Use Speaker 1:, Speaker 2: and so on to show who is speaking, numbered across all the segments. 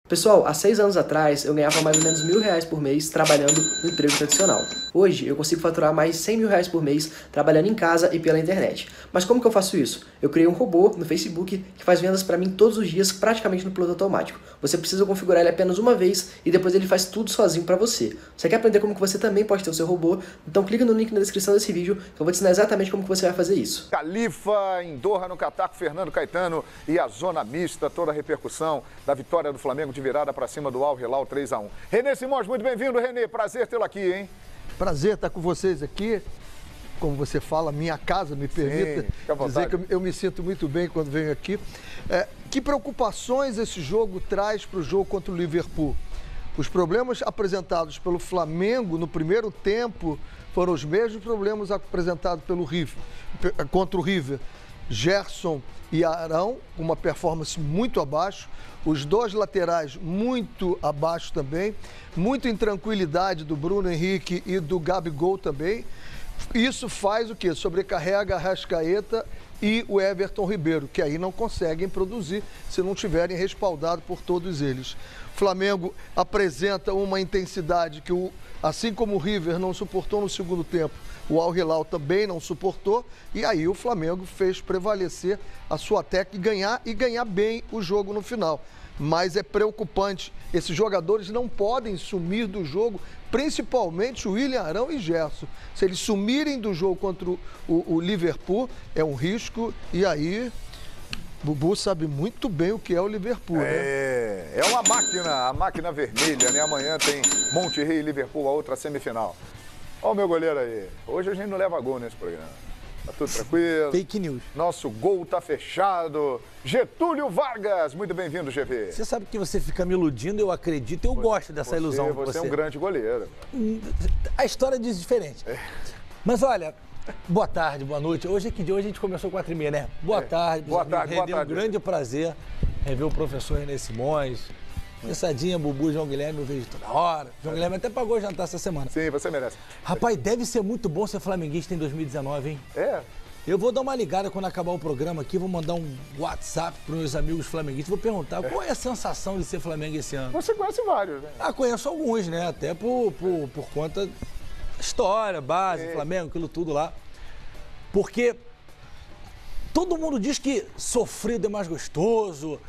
Speaker 1: Pessoal, há 6 anos atrás eu ganhava mais ou menos R$1.000 por mês trabalhando no emprego tradicional. Hoje eu consigo faturar mais de R$100.000 por mês trabalhando em casa e pela internet. Mas como que eu faço isso? Eu criei um robô no Facebook que faz vendas para mim todos os dias praticamente no piloto automático. Você precisa configurar ele apenas uma vez e depois ele faz tudo sozinho para você. Você quer aprender como que você também pode ter o seu robô? Então clica no link na descrição desse vídeo que eu vou te ensinar exatamente como que você vai fazer isso.
Speaker 2: Califa em Doha, no Catar, com Fernando Caetano e a zona mista, toda a repercussão da vitória do Flamengo de virada para cima do Al Hilal 3-1. Renê Simões, muito bem-vindo, Renê. Prazer tê-lo aqui, hein?
Speaker 3: Prazer estar com vocês aqui. Como você fala, minha casa, me permita dizer que eu me sinto muito bem quando venho aqui. Que preocupações esse jogo traz para o jogo contra o Liverpool? Os problemas apresentados pelo Flamengo no primeiro tempo foram os mesmos problemas apresentados pelo River, contra o River. Gerson e Arão, uma performance muito abaixo. Os dois laterais muito abaixo também. Muita intranquilidade do Bruno Henrique e do Gabigol também. Isso faz o quê? Sobrecarrega a Arrascaeta e o Everton Ribeiro, que aí não conseguem produzir se não tiverem respaldado por todos eles. O Flamengo apresenta uma intensidade que, assim como o River não suportou no segundo tempo, o Al Hilal também não suportou, e aí o Flamengo fez prevalecer a sua técnica e ganhar bem o jogo no final. Mas é preocupante, esses jogadores não podem sumir do jogo, principalmente o William Arão e Gerson. Se eles sumirem do jogo contra o Liverpool, é um risco, e aí Bubu sabe muito bem o que é o Liverpool, né?
Speaker 2: É uma máquina, a máquina vermelha, né? Amanhã tem Monterrey e Liverpool, a outra semifinal. Olha o meu goleiro aí. Hoje a gente não leva gol nesse programa. Tá tudo tranquilo.
Speaker 3: Fake news.
Speaker 2: Nosso gol tá fechado. Getúlio Vargas, muito bem-vindo, GV.
Speaker 4: Você sabe que você fica me iludindo, eu acredito, eu gosto dessa ilusão.
Speaker 2: Você é um grande goleiro.
Speaker 4: A história diz diferente. Mas olha, boa tarde, boa noite. Hoje é que dia? Hoje a gente começou 4h30, né? Boa tarde.
Speaker 2: Boa tarde, boa tarde.
Speaker 4: Um grande prazer rever o professor Renê Simões. Pensadinha, Bubu, João Guilherme, eu vejo toda hora. João Guilherme até pagou jantar essa semana.
Speaker 2: Sim, você merece.
Speaker 4: Rapaz, deve ser muito bom ser flamenguista em 2019, hein?
Speaker 2: É.
Speaker 4: Eu vou dar uma ligada quando acabar o programa aqui, vou mandar um WhatsApp para os meus amigos flamenguistas, vou perguntar qual é a sensação de ser Flamengo esse ano.
Speaker 2: Você conhece vários, né?
Speaker 4: Conheço alguns, né? Até por conta da história, base, Flamengo, aquilo tudo lá. Porque todo mundo diz que sofrido é mais gostoso,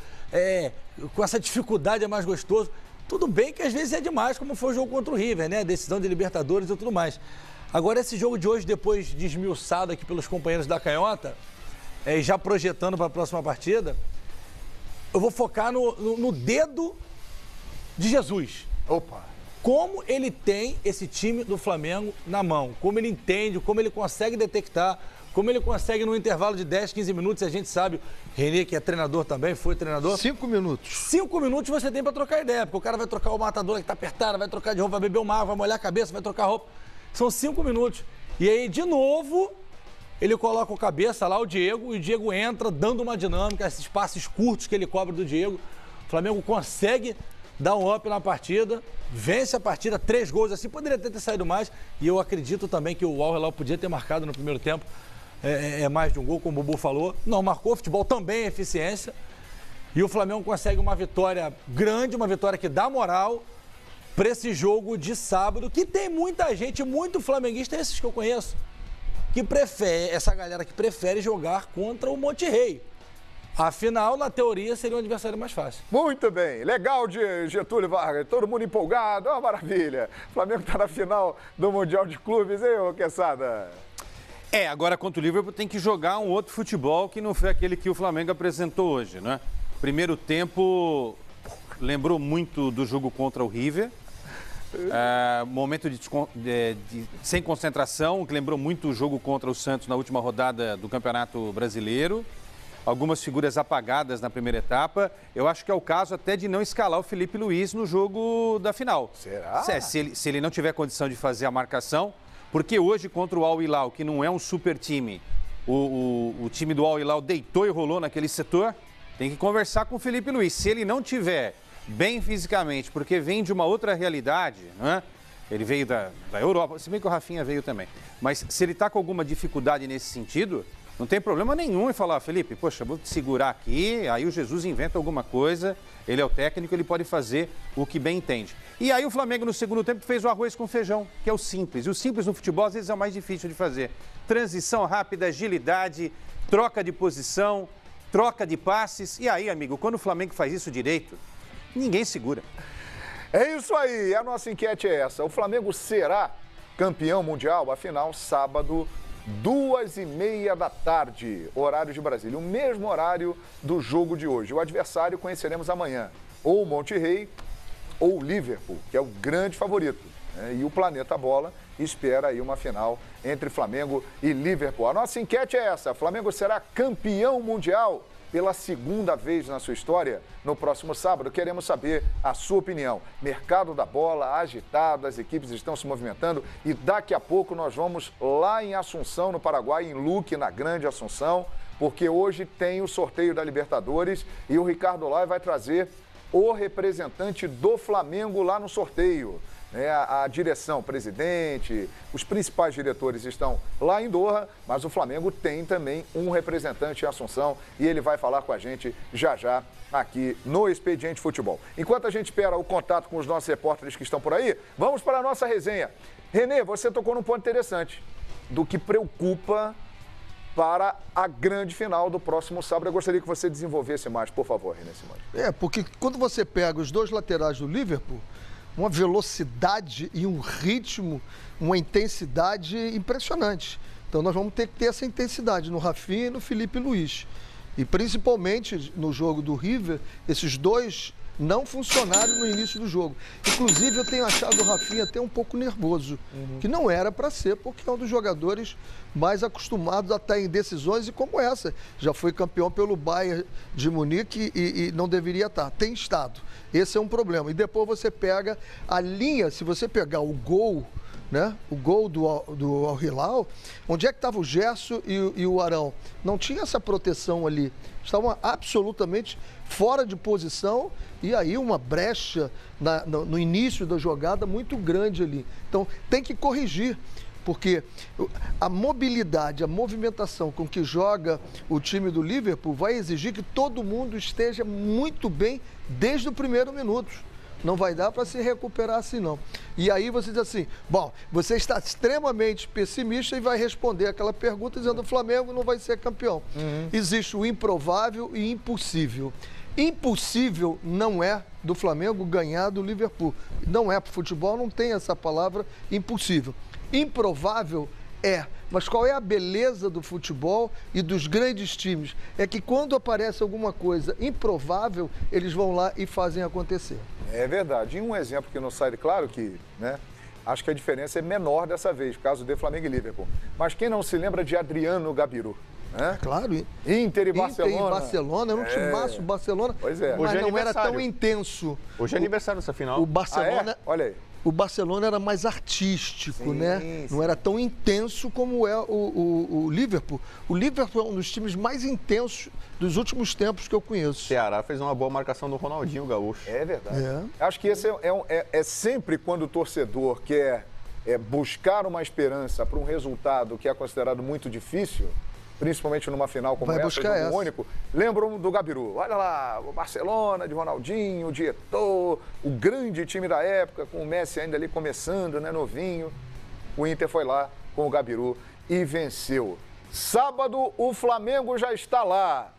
Speaker 4: com essa dificuldade é mais gostoso. Tudo bem que às vezes é demais, como foi o jogo contra o River, né? Decisão de Libertadores e tudo mais. Agora, esse jogo de hoje, depois desmiuçado aqui pelos companheiros da Canhota, já projetando para a próxima partida, eu vou focar no dedo de Jesus.
Speaker 2: Opa!
Speaker 4: Como ele tem esse time do Flamengo na mão, como ele entende, como ele consegue detectar, como ele consegue no intervalo de 10, 15 minutos, a gente sabe, Renê, que é treinador também, foi treinador.
Speaker 3: 5 minutos.
Speaker 4: 5 minutos você tem para trocar ideia, porque o cara vai trocar o matador que tá apertado, vai trocar de roupa, vai beber uma água, vai molhar a cabeça, vai trocar roupa. São 5 minutos. E aí, de novo, ele coloca o cabeça lá, o Diego, e o Diego entra dando uma dinâmica, esses passes curtos que ele cobra do Diego. O Flamengo consegue dar um up na partida, vence a partida, 3 gols assim, poderia até ter saído mais, e eu acredito também que o Al Hilal podia ter marcado no primeiro tempo mais de um gol, como o Bubu falou. Não marcou, futebol também é eficiência, e o Flamengo consegue uma vitória grande, uma vitória que dá moral para esse jogo de sábado, que tem muita gente, muito flamenguista, esses que eu conheço, que prefere, essa galera que prefere jogar contra o Monterrey. Afinal, na teoria, seria um adversário mais fácil.
Speaker 2: Muito bem. Legal de Getúlio Vargas. Todo mundo empolgado. Uma maravilha. O Flamengo está na final do Mundial de Clubes, hein, ô Quesada?
Speaker 5: Agora contra o Liverpool tem que jogar um outro futebol que não foi aquele que o Flamengo apresentou hoje, né? Primeiro tempo lembrou muito do jogo contra o River. Momento sem concentração, que lembrou muito o jogo contra o Santos na última rodada do Campeonato Brasileiro. Algumas figuras apagadas na primeira etapa. Eu acho que é o caso até de não escalar o Felipe Luiz no jogo da final.
Speaker 2: Será?
Speaker 5: Se ele não tiver condição de fazer a marcação, porque hoje contra o Al Hilal, que não é um super time, o time do Al Hilal deitou e rolou naquele setor, tem que conversar com o Felipe Luiz. Se ele não tiver bem fisicamente, porque vem de uma outra realidade, né? Ele veio da Europa, se bem que o Rafinha veio também. Mas se ele está com alguma dificuldade nesse sentido, Não tem problema nenhum em falar, Felipe, poxa, vou te segurar aqui, aí o Jesus inventa alguma coisa, ele é o técnico, ele pode fazer o que bem entende. E aí o Flamengo no segundo tempo fez o arroz com feijão, que é o simples. E o simples no futebol às vezes é o mais difícil de fazer. Transição rápida, agilidade, troca de posição, troca de passes. E aí, amigo, quando o Flamengo faz isso direito, ninguém segura.
Speaker 2: É isso aí, a nossa enquete é essa. O Flamengo será campeão mundial? Afinal, sábado, 2h30 da tarde, horário de Brasília. O mesmo horário do jogo de hoje. O adversário conheceremos amanhã. Ou o Monterrey ou o Liverpool, que é o grande favorito. Né? E o Planeta Bola espera aí uma final entre Flamengo e Liverpool. A nossa enquete é essa. Flamengo será campeão mundial pela segunda vez na sua história? No próximo sábado, queremos saber a sua opinião. Mercado da bola agitado, as equipes estão se movimentando e daqui a pouco nós vamos lá em Assunção, no Paraguai, em Luque, na Grande Assunção, porque hoje tem o sorteio da Libertadores e o Ricardo Lai vai trazer o representante do Flamengo lá no sorteio. A direção, presidente, os principais diretores estão lá em Doha, mas o Flamengo tem também um representante em Assunção e ele vai falar com a gente já já aqui no Expediente Futebol. Enquanto a gente espera o contato com os nossos repórteres que estão por aí, vamos para a nossa resenha. Renê, você tocou num ponto interessante do que preocupa para a grande final do próximo sábado. Eu gostaria que você desenvolvesse mais, por favor, Renê Simões.
Speaker 3: Porque quando você pega os dois laterais do Liverpool, uma velocidade e um ritmo, uma intensidade impressionante. Então nós vamos ter que ter essa intensidade no Rafinha e no Felipe Luiz. E principalmente no jogo do River, esses dois não funcionaram no início do jogo. Inclusive eu tenho achado o Rafinha até um pouco nervoso, que não era para ser, porque é um dos jogadores mais acostumados a estar em decisões e como essa. Já foi campeão pelo Bayern de Munique e não deveria estar. Tem estado. Esse é um problema. E depois você pega a linha, se você pegar o gol, né? O gol do Al Hilal, onde é que estava o Gerson e o Arão? Não tinha essa proteção ali. Estavam absolutamente fora de posição e aí uma brecha no início da jogada muito grande ali. Então tem que corrigir, porque a mobilidade, a movimentação com que joga o time do Liverpool vai exigir que todo mundo esteja muito bem desde o primeiro minuto. Não vai dar para se recuperar assim, não. E aí você diz assim, bom, você está extremamente pessimista e vai responder aquela pergunta dizendo que o Flamengo não vai ser campeão. Existe o improvável e impossível. Impossível não é do Flamengo ganhar do Liverpool. Não é, para o futebol não tem essa palavra impossível. Improvável é. Mas qual é a beleza do futebol e dos grandes times? É que quando aparece alguma coisa improvável, eles vão lá e fazem acontecer.
Speaker 2: É verdade. E um exemplo que não sai, claro que, né? Acho que a diferença é menor dessa vez, no caso de Flamengo e Liverpool. Mas quem não se lembra de Adriano Gabiru? Né?
Speaker 3: Claro.
Speaker 2: Inter e Barcelona.
Speaker 3: Inter e Barcelona, era um timaço, Barcelona.
Speaker 2: Pois é.
Speaker 3: Mas não era tão intenso.
Speaker 6: Hoje é aniversário dessa final.
Speaker 3: O Barcelona...
Speaker 2: Olha aí.
Speaker 3: O Barcelona era mais artístico,
Speaker 2: sim,
Speaker 3: né?
Speaker 2: Sim.
Speaker 3: Não era tão intenso como é o Liverpool. O Liverpool é um dos times mais intensos dos últimos tempos que eu conheço.
Speaker 6: O Ceará fez uma boa marcação do Ronaldinho Gaúcho.
Speaker 2: É verdade. Acho que esse é sempre quando o torcedor quer buscar uma esperança para um resultado que é considerado muito difícil, principalmente numa final como essa, jogo único. Lembram do Gabiru. Olha lá, o Barcelona, de Ronaldinho, de Eto'o, o grande time da época, com o Messi ainda ali começando, né, novinho. O Inter foi lá com o Gabiru e venceu. Sábado, o Flamengo já está lá.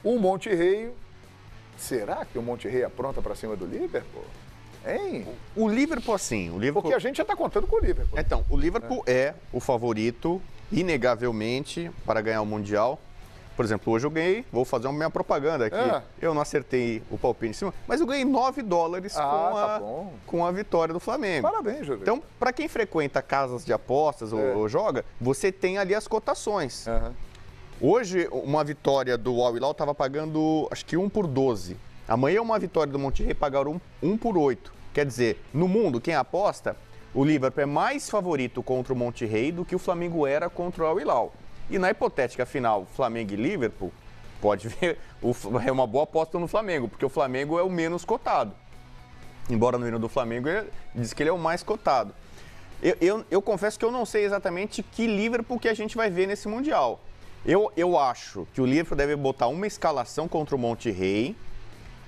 Speaker 2: O Monterrey, será que o Monterrey apronta para cima do Liverpool? Hein?
Speaker 6: O Liverpool, assim...
Speaker 2: Porque a gente já está contando com o Liverpool.
Speaker 6: Então, o Liverpool é o favorito, inegavelmente, para ganhar o Mundial. Por exemplo, hoje eu ganhei, vou fazer uma minha propaganda aqui. Eu não acertei o palpite em cima, mas eu ganhei $9 com a vitória do Flamengo.
Speaker 2: Parabéns, Júlio.
Speaker 6: Então, para quem frequenta casas de apostas ou joga, você tem ali as cotações. Hoje, uma vitória do Al Hilal estava pagando, acho que 1 por 12. Amanhã, uma vitória do Monterrey pagaram 1 por 8. Quer dizer, no mundo, quem aposta, o Liverpool é mais favorito contra o Monterrey do que o Flamengo era contra o Al Hilal. E na hipotética final, Flamengo e Liverpool, pode ver, é uma boa aposta no Flamengo, porque o Flamengo é o menos cotado. Embora no hino do Flamengo, diz que ele é o mais cotado. Eu confesso que eu não sei exatamente que Liverpool que a gente vai ver nesse Mundial. Eu acho que o Liverpool deve botar uma escalação contra o Monterrey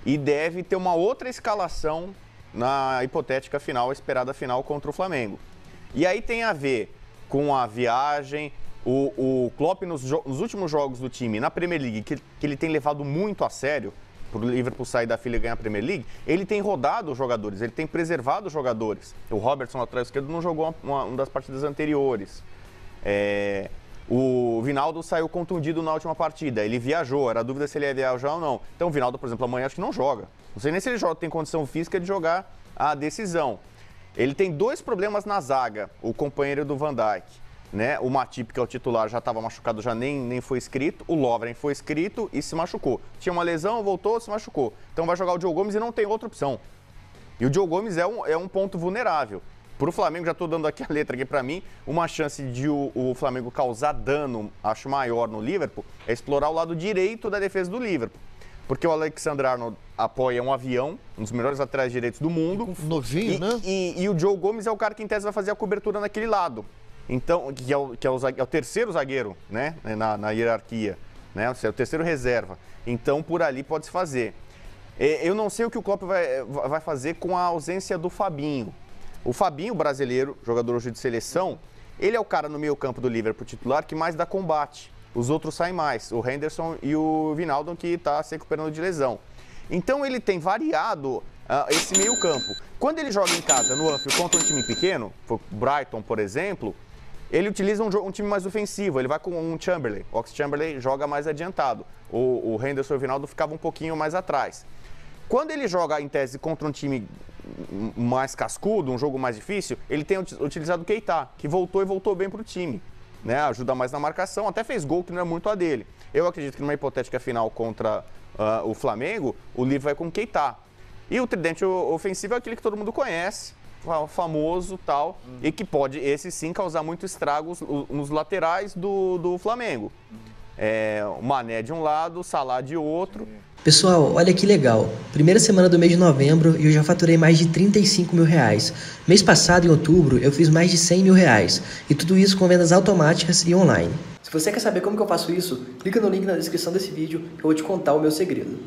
Speaker 6: e deve ter uma outra escalação na hipotética final, esperada final contra o Flamengo. E aí tem a ver com a viagem, o Klopp nos últimos jogos do time na Premier League, que ele tem levado muito a sério, para o Liverpool sair da fila e ganhar a Premier League, ele tem rodado os jogadores, ele tem preservado os jogadores. O Robertson, lateral esquerdo, não jogou uma das partidas anteriores. O Vinaldo saiu contundido na última partida, ele viajou, era dúvida se ele ia viajar ou não. Então o Vinaldo, por exemplo, amanhã acho que não joga. Não sei nem se ele tem condição física de jogar a decisão. Ele tem 2 problemas na zaga, o companheiro do Van Dijk. Né? O Matip, que é o titular, já estava machucado, já nem foi inscrito. O Lovren foi inscrito e se machucou. Tinha uma lesão, voltou, se machucou. Então vai jogar o Diogo Gomes e não tem outra opção. E o Diogo Gomes é um ponto vulnerável. Para o Flamengo, já estou dando aqui a letra aqui para mim, uma chance de o Flamengo causar dano, acho maior no Liverpool, é explorar o lado direito da defesa do Liverpool. Porque o Alexandre-Arnold apoia um avião, um dos melhores laterais direitos do mundo.
Speaker 3: Novinho, né?
Speaker 6: E o Diogo Gomes é o cara que em tese vai fazer a cobertura naquele lado. Então, que é o terceiro zagueiro, né, na hierarquia, né, é o terceiro reserva. Então, por ali pode se fazer. Eu não sei o que o Klopp vai fazer com a ausência do Fabinho. O Fabinho, brasileiro, jogador hoje de seleção, ele é o cara no meio campo do Liverpool titular que mais dá combate. Os outros saem mais, o Henderson e o Wijnaldum, que está se recuperando de lesão. Então, ele tem variado esse meio campo. Quando ele joga em casa, no Anfield, contra um time pequeno, o Brighton, por exemplo, ele utiliza um time mais ofensivo, ele vai com um Chamberlain. O Oxlade-Chamberlain joga mais adiantado. O Henderson e o Wijnaldum ficavam um pouquinho mais atrás. Quando ele joga, em tese, contra um time mais cascudo, um jogo mais difícil, ele tem utilizado o Keita, que voltou e voltou bem para o time. Né? Ajuda mais na marcação, até fez gol, que não é muito a dele. Eu acredito que numa hipotética final contra o Flamengo, o Liverpool vai com o Keita. E o tridente ofensivo é aquele que todo mundo conhece, famoso tal, e que pode, esse sim, causar muito estragos nos laterais do Flamengo. O Mané de um lado, o Salah de outro.
Speaker 1: Pessoal, olha que legal. Primeira semana do mês de novembro e eu já faturei mais de 35 mil reais. Mês passado, em outubro, eu fiz mais de 100 mil reais. E tudo isso com vendas automáticas e online. Se você quer saber como que eu faço isso, clica no link na descrição desse vídeo que eu vou te contar o meu segredo.